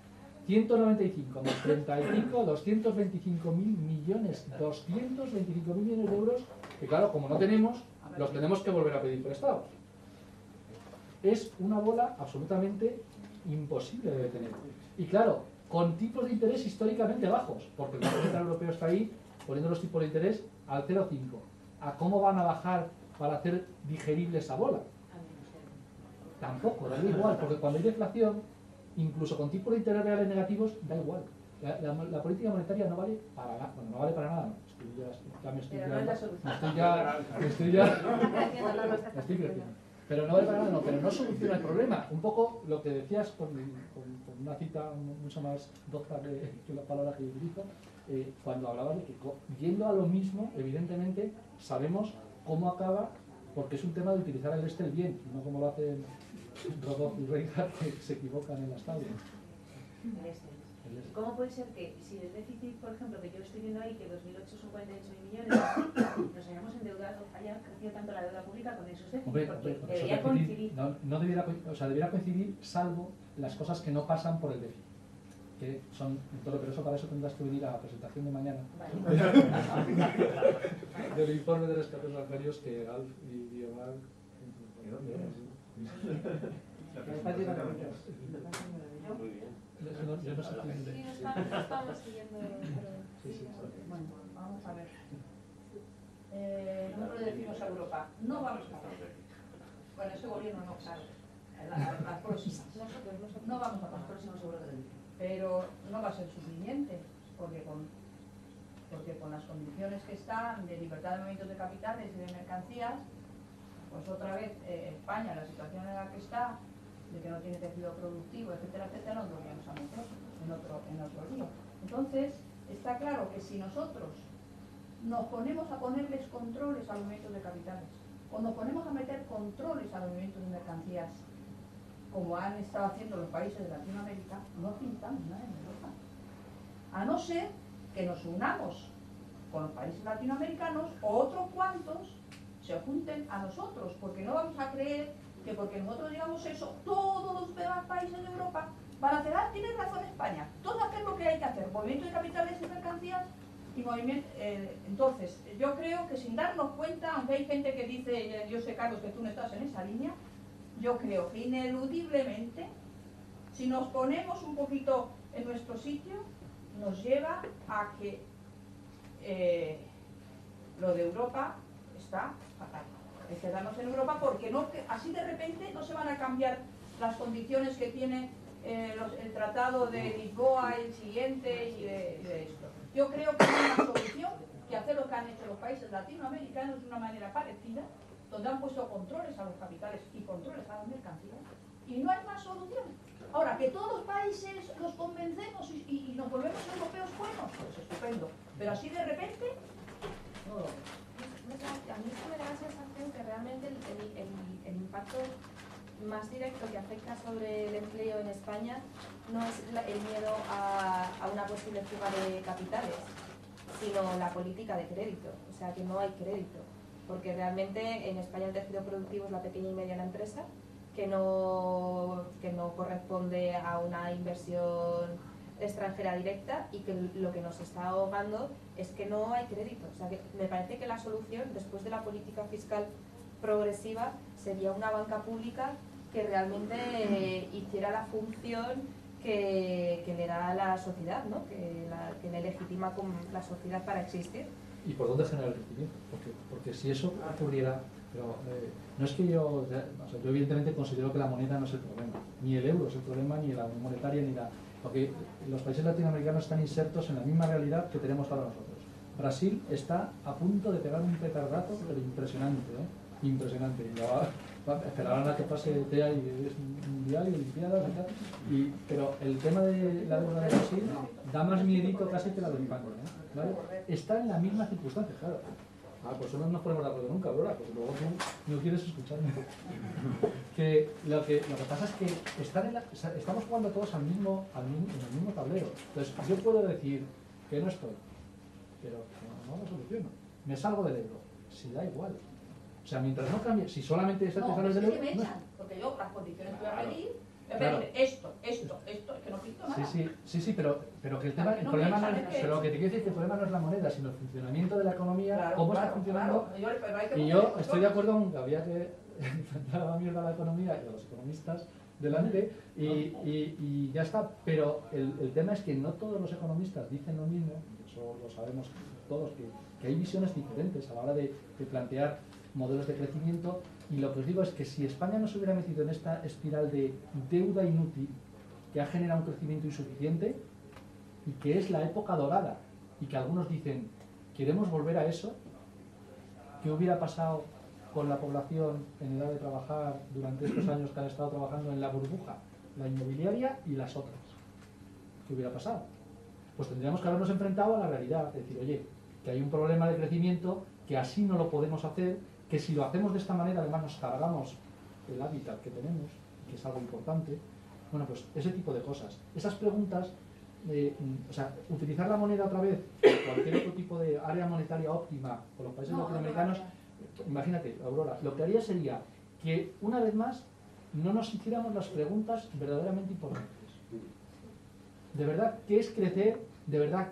195 más 35, 225.000 millones, 225.000 millones de euros, que claro, como no tenemos, los tenemos que volver a pedir prestados. Es una bola absolutamente imposible de detener. Y claro, con tipos de interés históricamente bajos, porque el Banco Central Europeo está ahí poniendo los tipos de interés al 0,5. ¿A cómo van a bajar para hacer digerible esa bola? Tampoco, da igual, porque cuando hay deflación, incluso con tipos de interés reales negativos, da igual. La política monetaria no vale para nada. Bueno, no vale para nada, no. Estoy creciendo. Pero no vale para nada, no, pero no soluciona el problema. Un poco lo que decías con una cita mucho más docta que la palabra que yo utilizo, cuando hablabas de que yendo a lo mismo, evidentemente sabemos cómo acaba, porque es un tema de utilizar el bien, no como lo hacen Rodolfo y Reinhardt, que se equivocan en las tablas. ¿Cómo puede ser que si el déficit, por ejemplo, que yo estoy viendo ahí, que 2008 son 48.000 millones, nos hayamos endeudado, haya crecido tanto la deuda pública con esos déficits? Porque debería coincidir. No debiera, o sea, debiera coincidir, salvo las cosas que no pasan por el déficit, que son todo, pero eso para eso tendrás que venir a la presentación de mañana. Vale. Del informe de rescates bancarios que Alf y Omar. Muy bien. Yo no sé quién. Sí, estamos siguiendo. Bueno, vamos a ver. Nosotros le decimos a Europa, no vamos a pagar. Bueno, ese gobierno no, claro. Las próximas. No vamos a pagar. Pero no va a ser suficiente, porque con las condiciones que están de libertad de movimientos de capitales y de mercancías, pues otra vez España, la situación en la que está, de que no tiene tejido productivo, etcétera, etcétera, nos volvemos a meter en otro lío. Entonces, está claro que si nosotros nos ponemos a ponerles controles a los movimientos de capitales, o nos ponemos a meter controles a los movimientos de mercancías, como han estado haciendo los países de Latinoamérica, no pintamos nada en Europa. A no ser que nos unamos con los países latinoamericanos o otros cuantos se junten a nosotros, porque no vamos a creer que porque nosotros digamos eso, todos los demás países de Europa van a hacer, tiene razón España, todos hacen lo que hay que hacer, movimiento de capitales y mercancías y movimiento. Entonces, yo creo que sin darnos cuenta, aunque hay gente que dice, yo sé Carlos que tú no estás en esa línea, yo creo que ineludiblemente, si nos ponemos un poquito en nuestro sitio, nos lleva a que lo de Europa está fatal. Hay que quedarnos en Europa porque no, así de repente no se van a cambiar las condiciones que tiene el Tratado de Lisboa, el siguiente y de esto. Yo creo que hay una solución que hacer lo que han hecho los países latinoamericanos de una manera parecida, donde han puesto controles a los capitales y controles a las mercancías, y no hay más solución. Ahora, que todos los países los convencemos y nos volvemos europeos buenos, pues estupendo. Pero así de repente, no lo veo. A mí me da la sensación que realmente el impacto más directo que afecta sobre el empleo en España no es el miedo a una posible fuga de capitales, sino la política de crédito. O sea, que no hay crédito. Porque realmente en España el tejido productivo es la pequeña y mediana empresa, que no corresponde a una inversión extranjera directa, y que lo que nos está ahogando es que no hay crédito. O sea, que me parece que la solución, después de la política fiscal progresiva, sería una banca pública que realmente hiciera la función que le da a la sociedad, ¿no? que le legitima con la sociedad para existir. ¿Y por dónde genera el crecimiento? Porque si eso ocurriera, pero no es que yo evidentemente considero que la moneda no es el problema, ni el euro es el problema, ni la monetaria, ni la... Porque los países latinoamericanos están insertos en la misma realidad que tenemos ahora nosotros. Brasil está a punto de pegar un petardazo, pero impresionante, ¿eh? Impresionante. Esperarán a que pase TEA y es mundial y olimpiadas y tal. Pero el tema de la deuda de Brasil da más miedito casi que la de España, ¿eh? ¿Vale? Está en la misma circunstancia, claro. Pues eso no nos ponemos de acuerdo nunca, Aurora, porque luego tú no quieres escucharme. Que lo que pasa es que estamos jugando todos en el mismo tablero. Entonces, yo puedo decir que no estoy, pero no lo soluciono. Me salgo del euro, si da igual. O sea, mientras no cambie, si solamente te sales del euro... me echan, porque yo las condiciones que voy a pedir, esto, es que no pinto nada. Sí, pero que el problema no es, pero lo que te quiero decir es que el problema no es la moneda, sino el funcionamiento de la economía, cómo está funcionando. Y yo estoy de acuerdo con que había que enfrentar a la mierda a la economía y a los economistas delante y ya está. Pero el tema es que no todos los economistas dicen lo mismo, eso lo sabemos todos, que hay visiones diferentes a la hora de plantear modelos de crecimiento. Y lo que os digo es que si España no se hubiera metido en esta espiral de deuda inútil que ha generado un crecimiento insuficiente y que es la época dorada y que algunos dicen, ¿queremos volver a eso? ¿Qué hubiera pasado con la población en edad de trabajar durante estos años que han estado trabajando en la burbuja, la inmobiliaria y las otras? ¿Qué hubiera pasado? Pues tendríamos que habernos enfrentado a la realidad, es decir, oye, que hay un problema de crecimiento, que así no lo podemos hacer, que si lo hacemos de esta manera además nos cargamos el hábitat que tenemos, que es algo importante. Bueno, pues ese tipo de cosas. Esas preguntas, o sea, utilizar la moneda otra vez, cualquier otro tipo de área monetaria óptima con los países latinoamericanos, imagínate, Aurora, lo que haría sería que una vez más no nos hiciéramos las preguntas verdaderamente importantes. De verdad, ¿qué es crecer? De verdad,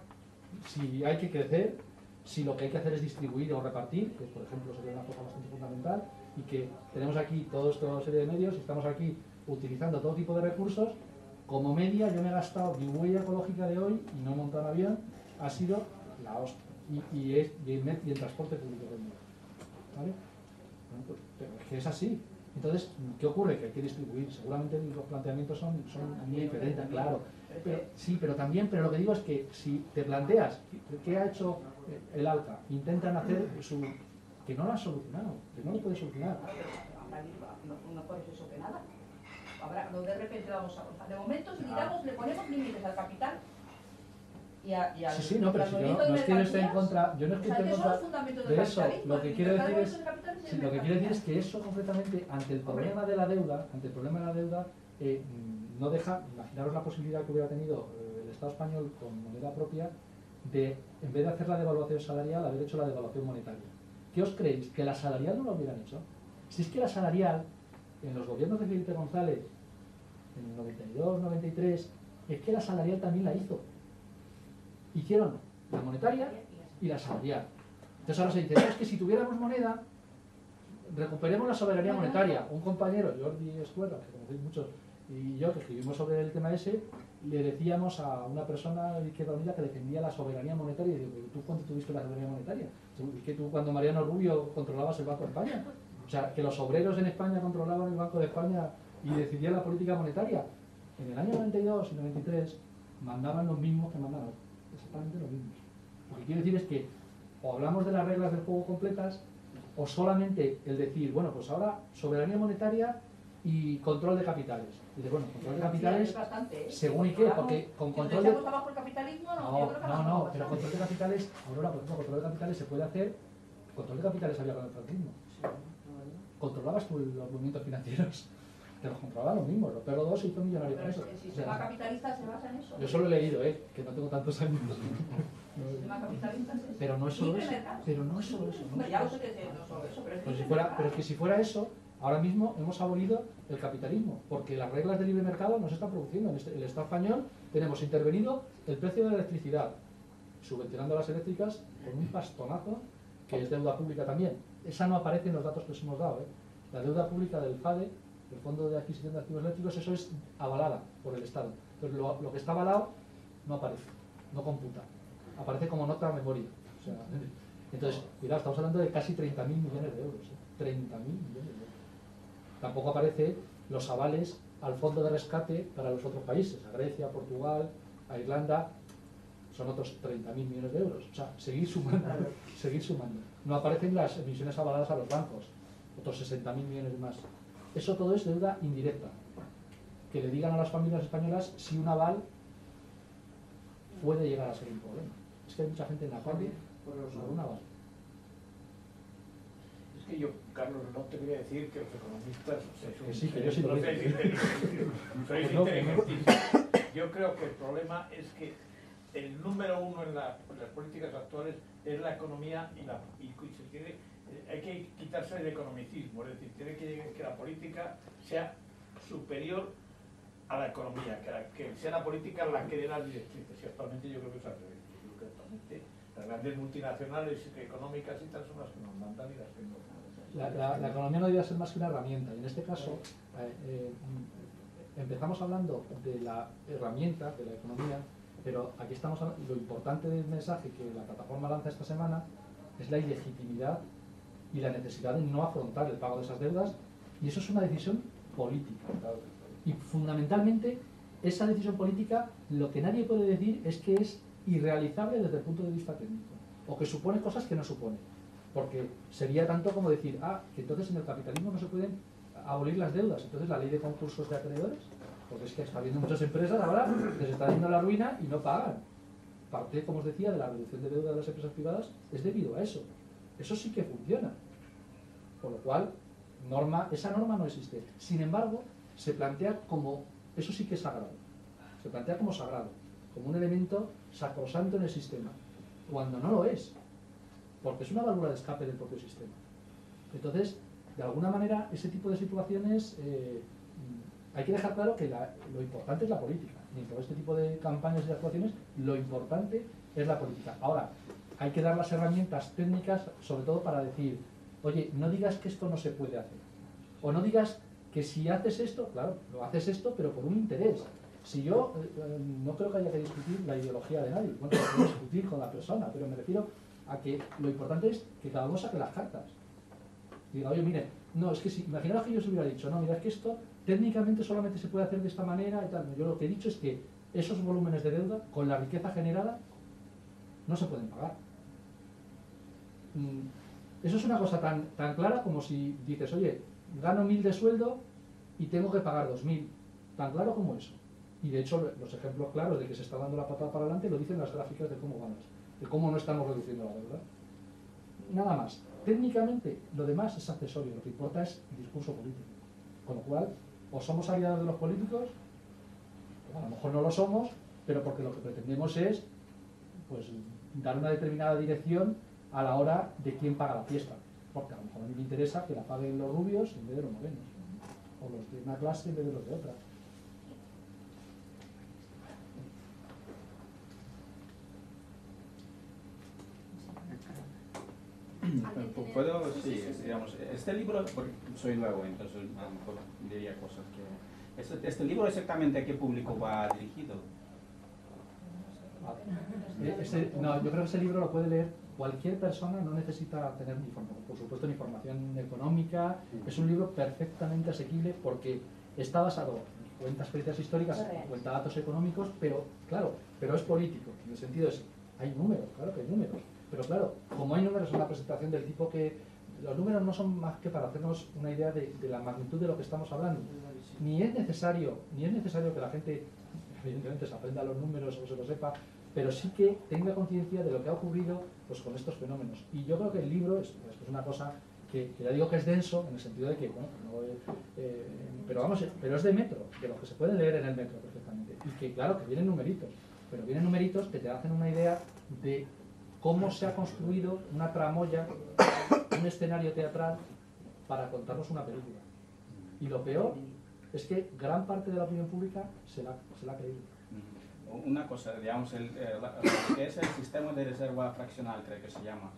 si hay que crecer, si lo que hay que hacer es distribuir o repartir, que por ejemplo sería una cosa bastante fundamental, y que tenemos aquí toda esta serie de medios, y estamos aquí utilizando todo tipo de recursos, como media yo me he gastado mi huella ecológica de hoy, y no he montado en avión, ha sido la hostia, y el transporte público del mundo. ¿Vale? Bueno, pues, pero es que es así. Entonces, ¿qué ocurre? Que hay que distribuir. Seguramente los planteamientos son muy diferentes, claro. Pero también, pero lo que digo es que si te planteas, ¿qué ha hecho el ALCA? Intentan hacer que no lo ha solucionado, que no lo puede solucionar. No puedes eso que nada. No de repente vamos a... De momento, si digamos, le ponemos límites al capital y a sí, no, pero si yo no es que no esté en contra, yo no es que esté en contra de eso. Lo que quiero decir es que eso concretamente, ante el problema de la deuda, no deja, imaginaros la posibilidad que hubiera tenido el Estado español con moneda propia de, en vez de hacer la devaluación salarial, haber hecho la devaluación monetaria. ¿Qué os creéis? ¿Que la salarial no lo hubieran hecho? Si es que la salarial, en los gobiernos de Felipe González, en el 92, 93, es que la salarial también la hizo. Hicieron la monetaria y la salarial. Entonces ahora se dice, es que si tuviéramos moneda, recuperemos la soberanía monetaria. Un compañero, Jordi Escuela, que conocéis muchos, y yo, que escribimos sobre el tema ese, le decíamos a una persona de Izquierda Unida que defendía la soberanía monetaria, y digo, ¿tú cuándo tuviste la soberanía monetaria? Es que tú cuando Mariano Rubio controlabas el Banco de España. O sea, que los obreros en España controlaban el Banco de España y decidían la política monetaria. En el año 92 y 93 mandaban los mismos que mandan ahora. Exactamente lo mismo. Lo que quiero decir es que o hablamos de las reglas del juego completas o solamente el decir, bueno, pues ahora soberanía monetaria y control de capitales. Y dice, bueno, control de capitales, según y qué, porque con control de... abajo el capitalismo, no, pero control de capitales, Aurora, por ejemplo, control de capitales se puede hacer, control de capitales había con el franquismo. Controlabas tú los movimientos financieros. Te los controlaban los mismos. Los Perro II se hizo millonario con eso. El sistema capitalista se basa en eso. Yo solo he leído, que no tengo tantos años. Pero no es solo eso. Pero no es solo eso. Ya lo sé que no es solo eso, pero es que si fuera eso, ahora mismo hemos abolido el capitalismo, porque las reglas del libre mercado no se están produciendo. En el Estado español tenemos intervenido el precio de la electricidad, subvencionando las eléctricas con un pastonazo, que es deuda pública también. Esa no aparece en los datos que os hemos dado. La deuda pública del FADE, el Fondo de Adquisición de Activos Eléctricos, eso es avalada por el Estado. Entonces lo que está avalado no aparece, no computa. Aparece como nota a memoria. O sea, entonces, cuidado, estamos hablando de casi 30.000 millones de euros. 30.000 millones de euros. Tampoco aparece los avales al fondo de rescate para los otros países, a Grecia, a Portugal, a Irlanda. son otros 30.000 millones de euros. O sea, seguir sumando, seguir sumando. No aparecen las emisiones avaladas a los bancos, otros 60.000 millones más. Eso todo es deuda indirecta. Que le digan a las familias españolas si un aval puede llegar a ser un problema. Es que hay mucha gente en la calle por un aval. Es que yo, Carlos, no te voy a decir que los economistas sois inteligentísimos. Yo creo que el problema es que el número uno en las políticas actuales es la economía hay que quitarse el economicismo, es decir, tiene que la política sea superior a la economía, que sea la política la que dé las directrices. Y actualmente yo creo que es al revés. Yo creo que actualmente las grandes multinacionales económicas y tal son las que nos mandan y las que no. La economía no debe ser más que una herramienta, y en este caso empezamos hablando de la herramienta de la economía, pero aquí estamos hablando, lo importante del mensaje que la plataforma lanza esta semana es la ilegitimidad y la necesidad de no afrontar el pago de esas deudas, y eso es una decisión política. Y fundamentalmente esa decisión política, lo que nadie puede decir es que es irrealizable desde el punto de vista técnico, o que supone cosas que no supone, porque sería tanto como decir, que entonces en el capitalismo no se pueden abolir las deudas, entonces la ley de concursos de acreedores, porque es que está habiendo muchas empresas ahora que se está yendo a la ruina y no pagan. Parte, como os decía, de la reducción de deuda de las empresas privadas es debido a eso. Eso sí que funciona. Por lo cual, esa norma no existe. Sin embargo, se plantea como, eso sí que es sagrado. Se plantea como sagrado, como un elemento sacrosanto en el sistema, cuando no lo es, porque es una válvula de escape del propio sistema. Entonces, de alguna manera, ese tipo de situaciones, hay que dejar claro que lo importante es la política. Y en todo este tipo de campañas y actuaciones, lo importante es la política. Ahora, hay que dar las herramientas técnicas, sobre todo para decir, oye, no digas que esto no se puede hacer. O no digas que si haces esto, claro, lo haces esto, pero por un interés. Si yo, no creo que haya que discutir la ideología de nadie, bueno, hay que discutir con la persona, pero me refiero a que lo importante es que cada uno saque las cartas. Diga, oye, mire, no, es que si, imaginaos que yo os hubiera dicho, no, mira, es que esto técnicamente solamente se puede hacer de esta manera y tal. Yo lo que he dicho es que esos volúmenes de deuda, con la riqueza generada, no se pueden pagar. Eso es una cosa tan clara como si dices, oye, gano 1.000 de sueldo y tengo que pagar 2.000. Tan claro como eso. Y de hecho, los ejemplos claros de que se está dando la patada para adelante lo dicen las gráficas de cómo vamos, de cómo no estamos reduciendo la deuda. Nada más. Técnicamente, lo demás es accesorio. Lo que importa es el discurso político. Con lo cual, o somos aliados de los políticos, o a lo mejor no lo somos, pero porque lo que pretendemos es, pues, dar una determinada dirección a la hora de quién paga la fiesta. Porque a lo mejor a mí me interesa que la paguen los rubios en vez de los morenos, o los de una clase en vez de los de otra. Puedo, sí, digamos, este libro, porque soy nuevo, entonces a lo mejor diría cosas que... ¿Este libro exactamente a qué público va dirigido? No, yo creo que ese libro lo puede leer cualquier persona, no necesita tener, por supuesto, ni formación económica. Es un libro perfectamente asequible porque está basado en cuenta experiencias históricas, cuenta datos económicos, pero claro, pero es político, en el sentido de hay números, claro que hay números, pero claro, como hay números en una presentación del tipo que los números no son más que para hacernos una idea de la magnitud de lo que estamos hablando. Ni es necesario que la gente, evidentemente, se aprenda los números o se lo sepa, pero sí que tenga conciencia de lo que ha ocurrido pues, con estos fenómenos. Y yo creo que el libro es una cosa que ya digo que es denso, en el sentido de que, bueno, pero es de metro, de lo que se puede leer en el metro perfectamente. Y que, claro, que vienen numeritos, pero vienen numeritos que te hacen una idea de cómo se ha construido una tramoya, un escenario teatral para contarnos una película. Y lo peor es que gran parte de la opinión pública se la ha creído. Una cosa, digamos, que es el sistema de reserva fraccional, creo que se llama.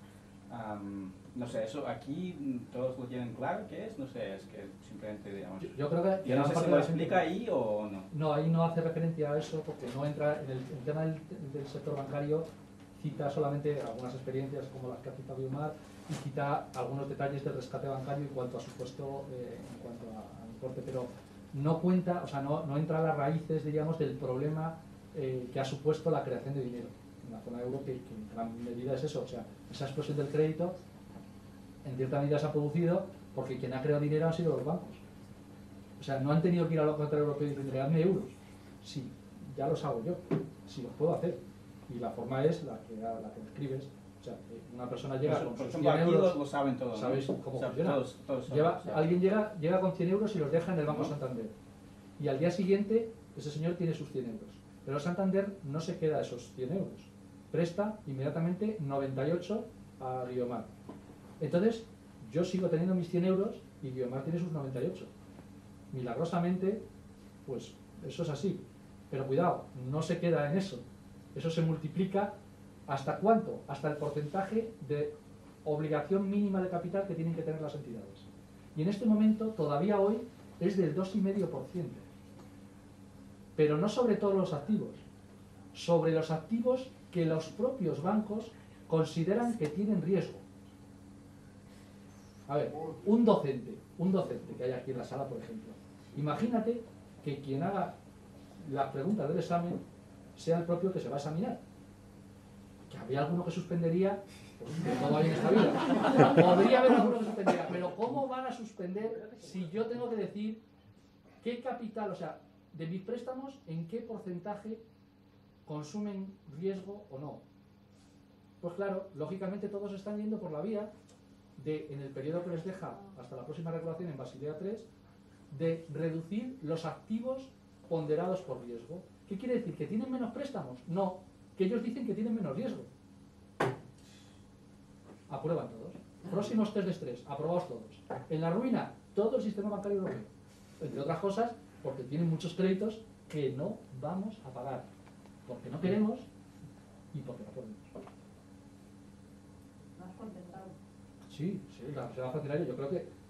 No sé, eso aquí todos lo tienen claro qué es, no sé, es que simplemente, digamos... Yo creo que... Yo no sé si lo explica ahí o no. No, ahí no hace referencia a eso porque no entra en el tema del sector bancario, cita solamente algunas experiencias como las que ha citado Guiomar y cita algunos detalles del rescate bancario en cuanto a su puesto, en cuanto a importe, pero no cuenta, o sea, no entra a las raíces, diríamos, del problema que ha supuesto la creación de dinero. la zona euro, que en gran medida es eso. O sea, esa explosión del crédito en cierta medida se ha producido porque quien ha creado dinero han sido los bancos. O sea, no han tenido que ir a los Banco Europeo y decir, creadme euros. Sí, ya los hago yo, sí los puedo hacer. Y la forma es la que describes. O sea, una persona llega con sus 100 euros, lo saben todos, ¿no? ¿Sabéis cómo funciona? Todos Alguien llega con 100 euros y los deja en el Banco Santander. Y al día siguiente, ese señor tiene sus 100 euros. Pero Santander no se queda esos 100 euros. Presta inmediatamente 98 a Guiomar. Entonces, yo sigo teniendo mis 100 euros y Guiomar tiene sus 98. Milagrosamente, pues eso es así. Pero cuidado, no se queda en eso. Eso se multiplica. ¿Hasta cuánto? Hasta el porcentaje de obligación mínima de capital que tienen que tener las entidades. Y en este momento, todavía hoy, es del 2,5%. Pero no sobre todos los activos, sobre los activos que los propios bancos consideran que tienen riesgo. A ver, un docente que hay aquí en la sala, por ejemplo. Imagínate que quien haga las preguntas del examen sea el propio que se va a examinar. Que habría alguno que suspendería, pues que todo hay en esta vida. Podría haber alguno que suspendería, pero ¿cómo van a suspender si yo tengo que decir qué capital, o sea, de mis préstamos, en qué porcentaje consumen riesgo o no? Pues claro, lógicamente todos están yendo por la vía de, en el periodo que les deja hasta la próxima regulación en Basilea III, de reducir los activos ponderados por riesgo. ¿Qué quiere decir? ¿Que tienen menos préstamos? No, que ellos dicen que tienen menos riesgo. Aprueban todos. Próximos test de estrés, aprobados todos. En la ruina, todo el sistema bancario europeo. Entre otras cosas, porque tienen muchos créditos que no vamos a pagar. Porque no queremos y porque no podemos. ¿No has contentado? Sí, la reserva fraccionaria yo creo que...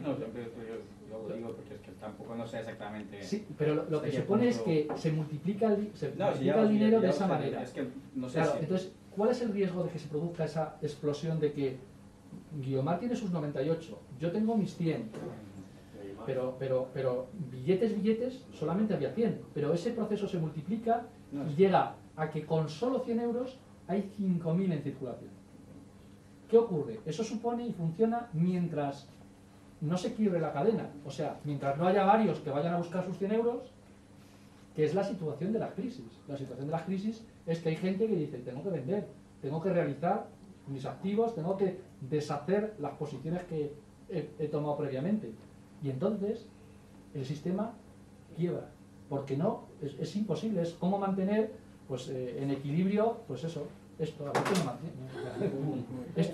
No, yo lo digo porque es que tampoco no sé exactamente... Sí, pero lo que supone es que se multiplica el dinero de esa manera. Es que no sé claro, si... entonces, ¿cuál es el riesgo de que se produzca esa explosión de que Guiomar tiene sus 98, yo tengo mis 100, pero billetes, solamente había 100, pero ese proceso se multiplica y llega a que con solo 100 euros hay 5.000 en circulación. ¿Qué ocurre? Eso supone y funciona mientras no se quiebre la cadena, o sea, mientras no haya varios que vayan a buscar sus 100 euros, que es la situación de la crisis. La situación de la crisis es que hay gente que dice, tengo que vender, tengo que realizar mis activos, tengo que deshacer las posiciones que he tomado previamente. Y entonces el sistema quiebra, porque no, es imposible, es como mantener pues, en equilibrio, pues eso, esto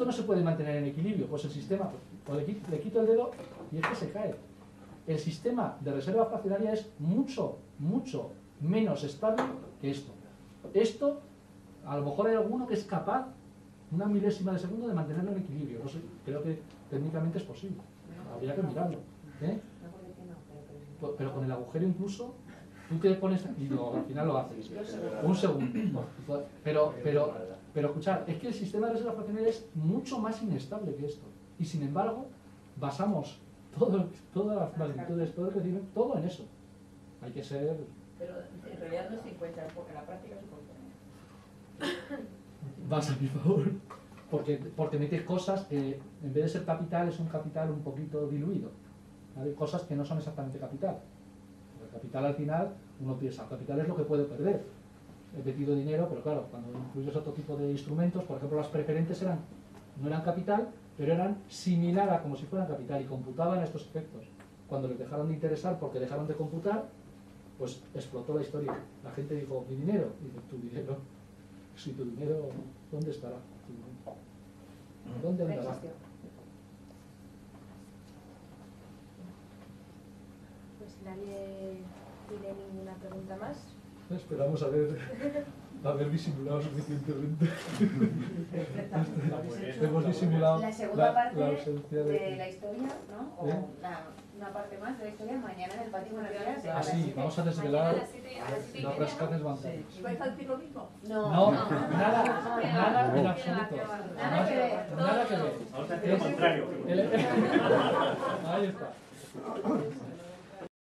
no se puede mantener en equilibrio, pues el sistema, pues, le quito el dedo y es que se cae. El sistema de reserva fraccionaria es mucho menos estable que esto. Esto, a lo mejor hay alguno que es capaz, una milésima de segundo, de mantenerlo en equilibrio. No sé, creo que técnicamente es posible. Habría que mirarlo. Pero con el agujero incluso, tú te pones y al final lo haces. Un segundo. Pero escuchad, es que el sistema de reserva fraccionaria es mucho más inestable que esto. Y sin embargo, basamos todas las magnitudes, todo el crecimiento, todo en eso. Hay que ser... Pero en realidad no es 50, porque en la práctica es 50. Vas a mi favor. Porque metes cosas que en vez de ser capital es un capital un poquito diluido. ¿Vale? Cosas que no son exactamente capital. El capital al final, uno piensa, capital es lo que puedo perder. He metido dinero, pero claro, cuando incluyes otro tipo de instrumentos, por ejemplo las preferentes no eran capital, pero eran similar a como si fueran capital y computaban estos efectos. Cuando les dejaron de interesar porque dejaron de computar, pues explotó la historia. La gente dijo, mi dinero. Y dice, tu dinero. Si tu dinero, ¿dónde estará? ¿Dónde andará? Pues si nadie tiene ninguna pregunta más. Esperamos haber disimulado suficientemente. Hemos disimulado la segunda parte la ausencia de la historia, ¿no? O ¿Eh? una parte más de la historia mañana en el patio Monarquías. Ah, sí, vamos a desvelar los rescates bancarios. ¿Y vais a decir lo mismo? No, nada en absoluto. Nada que ver. Nada que ver. Vamos a hacer lo contrario. Ahí está.